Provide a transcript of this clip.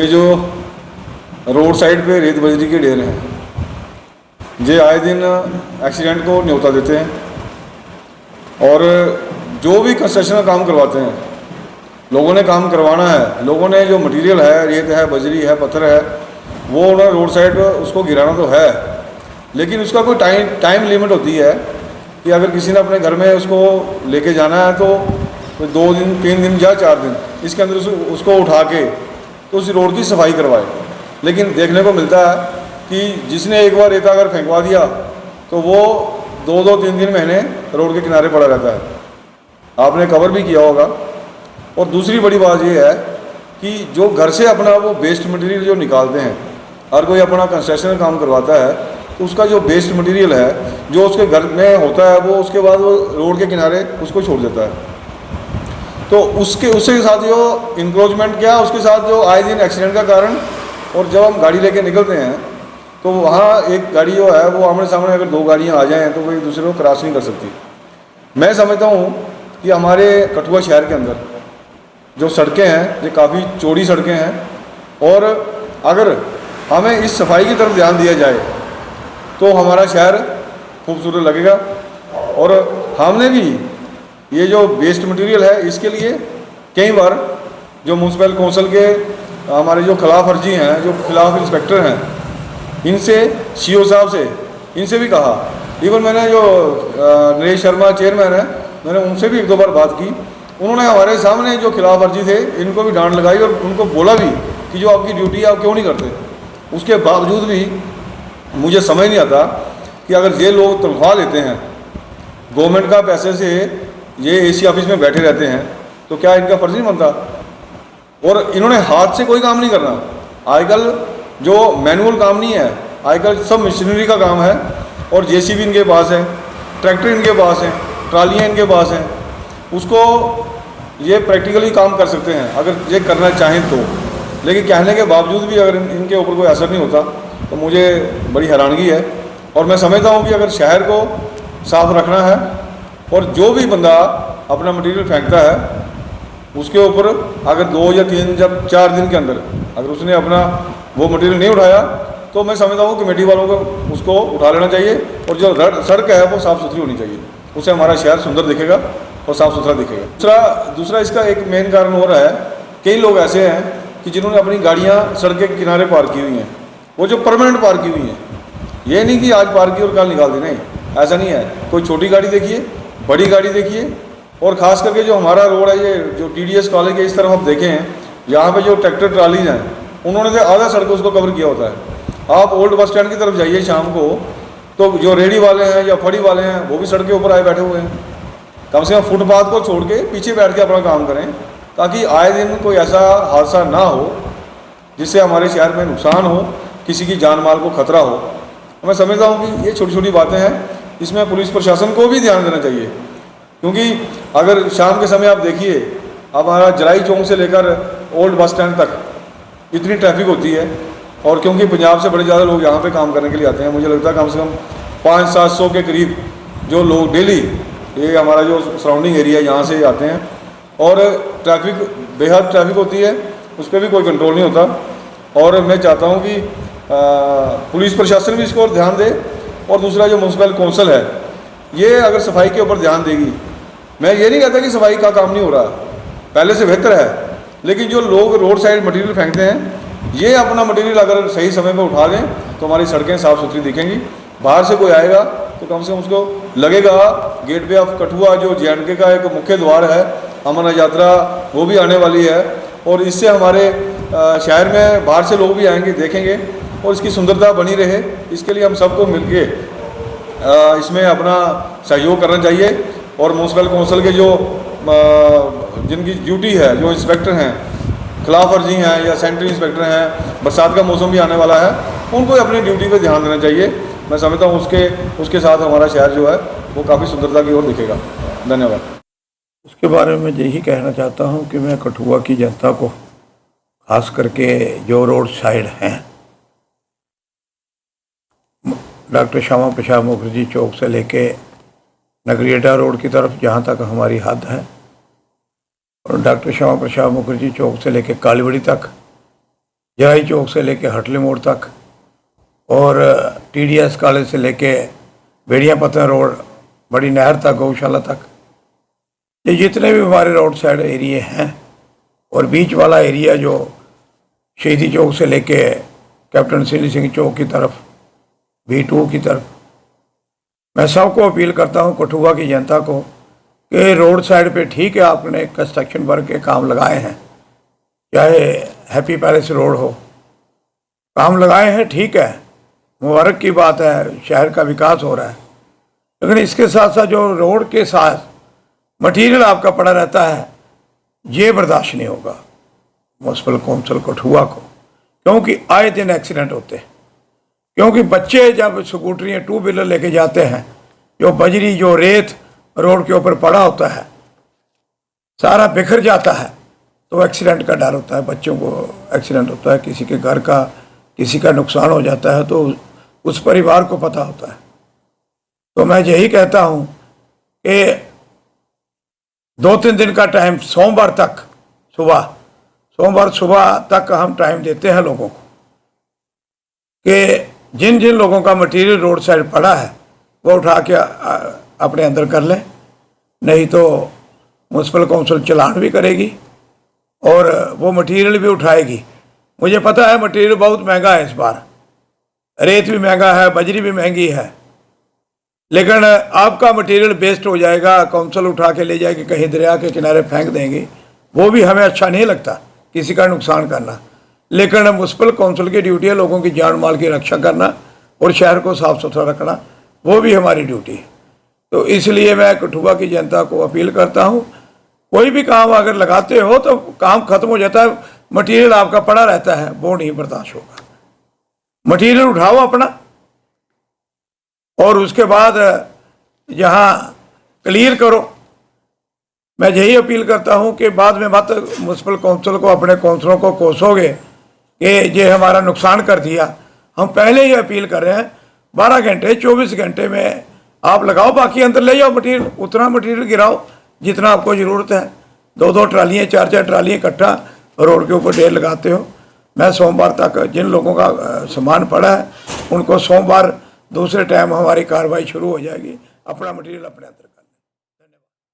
ये जो road side पे रेत बजरी के ढेर हैं, ये आए दिन एक्सीडेंट को न्योता देते हैं। और जो भी कंस्ट्रक्शन का काम करवाते हैं, लोगों ने काम करवाना है, लोगों ने जो मटेरियल है, रेत है, बजरी है, पत्थर है, वो रोड साइड उसको गिराना तो है, लेकिन उसका कोई टाइम लिमिट होती है कि अगर किसी ने अपने घर में उसको लेके जाना है तो 2 दिन 3 दिन या 4 दिन इसके अंदर उसको उठा के तो उस रोड की सफाई करवाए। लेकिन देखने को मिलता है कि जिसने एक बार रेता अगर फेंकवा दिया तो वो 2-2, 3-3 महीने रोड के किनारे पड़ा रहता है। आपने कवर भी किया होगा। और दूसरी बड़ी बात ये है कि जो घर से अपना वो वेस्ट मटेरियल जो निकालते हैं, हर कोई अपना कंस्ट्रक्शन का काम करवाता है तो उसका जो वेस्ट मटेरियल है जो उसके घर में होता है, वो उसके बाद वो रोड के किनारे उसको छोड़ देता है। तो उसके साथ जो इंक्रोचमेंट क्या, उसके साथ जो आए दिन एक्सीडेंट का कारण। और जब हम गाड़ी लेके निकलते हैं तो वहाँ एक गाड़ी जो है वो आमने सामने अगर 2 गाड़ियाँ आ जाएँ तो वो एक दूसरे को क्रॉस नहीं कर सकती। मैं समझता हूँ कि हमारे कठुआ शहर के अंदर जो सड़कें हैं ये काफ़ी चौड़ी सड़कें हैं और अगर हमें इस सफाई की तरफ ध्यान दिया जाए तो हमारा शहर खूबसूरत लगेगा। और हमने भी ये जो वेस्ट मटेरियल है इसके लिए कई बार जो म्यूनसिपल कौंसिल के हमारे जो खिलाफ अर्जी हैं, जो खिलाफ इंस्पेक्टर हैं, इनसे सीओ साहब से इनसे भी कहा। इवन मैंने जो नरेश शर्मा चेयरमैन है, मैंने उनसे भी 1-2 बार बात की। उन्होंने हमारे सामने जो खिलाफ अर्जी थे इनको भी डांट लगाई और उनको बोला भी कि जो आपकी ड्यूटी है आप क्यों नहीं करते। उसके बावजूद भी मुझे समझ नहीं आता कि अगर ये लोग तनख्वाह लेते हैं, गवर्नमेंट का पैसे से ये एसी ऑफिस में बैठे रहते हैं, तो क्या इनका फर्ज नहीं बनता। और इन्होंने हाथ से कोई काम नहीं करना। आजकल जो मैनुअल काम नहीं है, आजकल सब मशीनरी का काम है। और जेसीबी इनके पास है, ट्रैक्टर इनके पास है, ट्रालियाँ इनके पास हैं, उसको ये प्रैक्टिकली काम कर सकते हैं अगर ये करना चाहें तो। लेकिन कहने के बावजूद भी अगर इनके ऊपर कोई असर नहीं होता तो मुझे बड़ी हैरानगी है। और मैं समझता हूँ कि अगर शहर को साफ रखना है और जो भी बंदा अपना मटेरियल फेंकता है उसके ऊपर अगर 2 या 3 या 4 दिन के अंदर अगर उसने अपना वो मटेरियल नहीं उठाया तो मैं समझता हूँ कमेटी वालों को उसको उठा लेना चाहिए। और जो सड़क है वो साफ़ सुथरी होनी चाहिए, उससे हमारा शहर सुंदर दिखेगा और साफ़ सुथरा दिखेगा। दूसरा इसका एक मेन कारण हो रहा है, कई लोग ऐसे हैं कि जिन्होंने अपनी गाड़ियाँ सड़क के किनारे पार्क की हुई हैं, वो जो परमानेंट पार्क की हुई हैं। ये नहीं कि आज पार्क की और कल निकाल दी, नहीं, ऐसा नहीं है। कोई छोटी गाड़ी देखिए, बड़ी गाड़ी देखिए। और ख़ास करके जो हमारा रोड है, ये जो TDS कॉलेज के इस तरफ आप देखें हैं, यहाँ पे जो ट्रैक्टर ट्रालीज हैं उन्होंने तो आधा सड़क उसको कवर किया होता है। आप ओल्ड बस स्टैंड की तरफ जाइए शाम को तो जो रेडी वाले हैं या फड़ी वाले हैं वो भी सड़क के ऊपर आए बैठे हुए हैं। कम से कम फुटपाथ को छोड़ के पीछे बैठ के अपना काम करें ताकि आए दिन कोई ऐसा हादसा ना हो जिससे हमारे शहर में नुकसान हो, किसी की जान माल को खतरा हो। मैं समझता हूँ कि ये छोटी छोटी बातें हैं, इसमें पुलिस प्रशासन को भी ध्यान देना चाहिए। क्योंकि अगर शाम के समय आप देखिए, अब हमारा जराई चौक से लेकर ओल्ड बस स्टैंड तक इतनी ट्रैफिक होती है। और क्योंकि पंजाब से बड़े ज़्यादा लोग यहाँ पे काम करने के लिए आते हैं, मुझे लगता है कम से कम 500-700 के करीब जो लोग डेली ये हमारा जो सराउंडिंग एरिया यहाँ से आते हैं। और ट्रैफिक बेहद ट्रैफिक होती है, उस पर भी कोई कंट्रोल नहीं होता। और मैं चाहता हूँ कि पुलिस प्रशासन भी इसको ध्यान दे। और दूसरा जो म्यूनसिपल कौंसिल है, ये अगर सफाई के ऊपर ध्यान देगी, मैं ये नहीं कहता कि सफाई का काम नहीं हो रहा, पहले से बेहतर है, लेकिन जो लोग रोड साइड मटेरियल फेंकते हैं, ये अपना मटेरियल अगर सही समय पर उठा लें तो हमारी सड़कें साफ़ सुथरी दिखेंगी। बाहर से कोई आएगा तो कम से कम उसको लगेगा गेटवे ऑफ कठुआ जो JNK का एक मुख्य द्वार है, अमरनाथ यात्रा वो भी आने वाली है। और इससे हमारे शहर में बाहर से लोग भी आएंगे, देखेंगे और इसकी सुंदरता बनी रहे, इसके लिए हम सबको मिलके इसमें अपना सहयोग करना चाहिए। और म्यूनसिपल कौंसिल के जो जिनकी ड्यूटी है, जो इंस्पेक्टर हैं, खिलाफ अर्जी हैं या सेंट्रल इंस्पेक्टर हैं, बरसात का मौसम भी आने वाला है, उनको अपनी ड्यूटी पे ध्यान देना चाहिए। मैं समझता हूँ उसके साथ हमारा शहर जो है वो काफ़ी सुंदरता की ओर दिखेगा। धन्यवाद। उसके बारे में यही कहना चाहता हूँ कि मैं कठुआ की जनता को, खास करके जो रोड साइड हैं, डॉक्टर श्यामा प्रसाद मुखर्जी चौक से लेके नगरीडा रोड की तरफ जहाँ तक हमारी हद है, और डॉक्टर श्यामा प्रसाद मुखर्जी चौक से लेके कालीबड़ी तक जराई चौक से लेके हटले मोड़ तक और TDS कॉलेज से लेके बेड़िया पत्तन रोड, बड़ी नहर तक, गौशाला तक, ये जितने भी हमारे रोड साइड एरिए हैं और बीच वाला एरिया जो शहीदी चौक से लेके कैप्टन सिंह सिंह चौक की तरफ, B2 की तरफ, मैं सबको अपील करता हूँ, कठुआ की जनता को, कि रोड साइड पे ठीक है आपने कंस्ट्रक्शन वर्क के काम लगाए हैं, चाहे हैप्पी पैलेस रोड हो, काम लगाए हैं, ठीक है, मुबारक की बात है, शहर का विकास हो रहा है। लेकिन इसके साथ साथ जो रोड के साथ मटेरियल आपका पड़ा रहता है, ये बर्दाश्त नहीं होगा म्यूनसिपल कौंसिल कठुआ को, क्योंकि आए दिन एक्सीडेंट होते हैं। क्योंकि बच्चे जब स्कूटरी 2 व्हीलर लेके जाते हैं, जो बजरी, जो रेत रोड के ऊपर पड़ा होता है, सारा बिखर जाता है, तो एक्सीडेंट का डर होता है, बच्चों को एक्सीडेंट होता है, किसी के घर का, किसी का नुकसान हो जाता है, तो उस परिवार को पता होता है। तो मैं यही कहता हूँ कि 2-3 दिन का टाइम, सोमवार सुबह तक हम टाइम देते हैं लोगों को, कि जिन जिन लोगों का मटेरियल रोड साइड पड़ा है वो उठा के अपने अंदर कर लें, नहीं तो म्यूनसिपल कौंसिल चालान भी करेगी और वो मटेरियल भी उठाएगी। मुझे पता है मटेरियल बहुत महंगा है इस बार, रेत भी महंगा है, बजरी भी महंगी है, लेकिन आपका मटेरियल वेस्ट हो जाएगा, कौंसिल उठा के ले जाएगी, कहीं दरिया के किनारे फेंक देंगे, वो भी हमें अच्छा नहीं लगता किसी का नुकसान करना। लेकिन म्यूनसिपल कौंसिल की ड्यूटी है लोगों की जान माल की रक्षा करना और शहर को साफ़ सुथरा रखना, वो भी हमारी ड्यूटी है। तो इसलिए मैं कठुआ की जनता को अपील करता हूँ, कोई भी काम अगर लगाते हो तो काम ख़त्म हो जाता है, मटेरियल आपका पड़ा रहता है, वो नहीं बर्दाश्त होगा। मटेरियल उठाओ अपना और उसके बाद यहाँ क्लियर करो। मैं यही अपील करता हूँ कि बाद में मत म्यूनसिपल कौंसिल को, अपने कौंसलों को कोसोगे कि ये हमारा नुकसान कर दिया। हम पहले ही अपील कर रहे हैं, 12 घंटे 24 घंटे में आप लगाओ, बाकी अंदर ले जाओ मटेरियल, उतना मटेरियल गिराओ जितना आपको ज़रूरत है। 2-2 ट्रालियाँ, 4-4 ट्रालियाँ इकट्ठा रोड के ऊपर ढेर लगाते हो। मैं सोमवार तक जिन लोगों का सामान पड़ा है उनको सोमवार दूसरे टाइम हमारी कार्रवाई शुरू हो जाएगी, अपना मटेरियल अपने अंदर